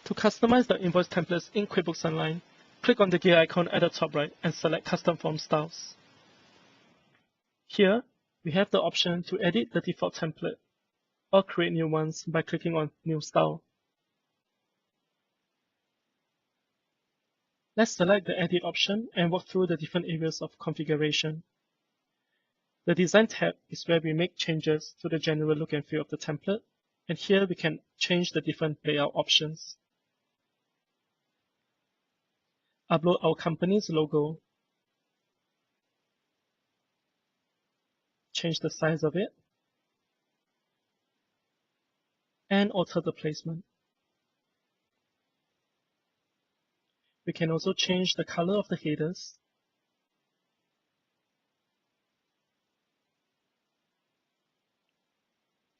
To customize the invoice templates in QuickBooks Online, click on the gear icon at the top right and select Custom Form Styles. Here, we have the option to edit the default template or create new ones by clicking on New Style. Let's select the Edit option and walk through the different areas of configuration. The Design tab is where we make changes to the general look and feel of the template, and here we can change the different layout options. Upload our company's logo. Change the size of it. And alter the placement. We can also change the color of the headers.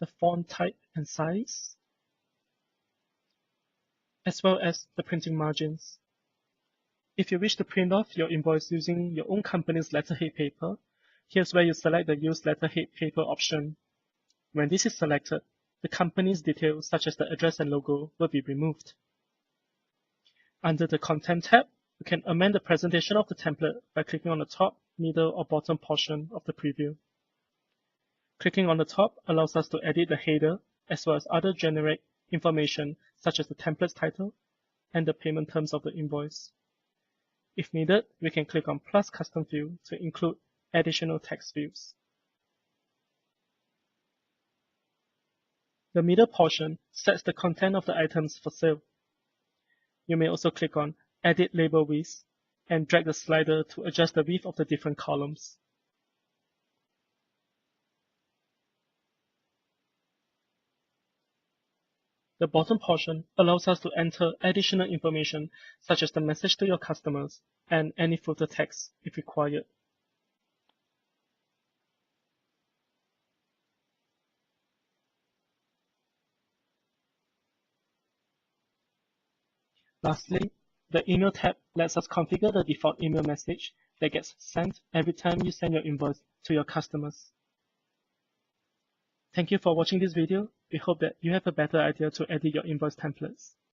The font type and size, as well as the printing margins. If you wish to print off your invoice using your own company's letterhead paper, here's where you select the Use Letterhead Paper option. When this is selected, the company's details such as the address and logo will be removed. Under the Content tab, you can amend the presentation of the template by clicking on the top, middle, or bottom portion of the preview. Clicking on the top allows us to edit the header as well as other generic information such as the template's title and the payment terms of the invoice. If needed, we can click on Plus Custom View to include additional text views. The middle portion sets the content of the items for sale. You may also click on Edit Label Width and drag the slider to adjust the width of the different columns. The bottom portion allows us to enter additional information such as the message to your customers and any footer text if required. Lastly, the Email tab lets us configure the default email message that gets sent every time you send your invoice to your customers. Thank you for watching this video. We hope that you have a better idea to edit your invoice templates.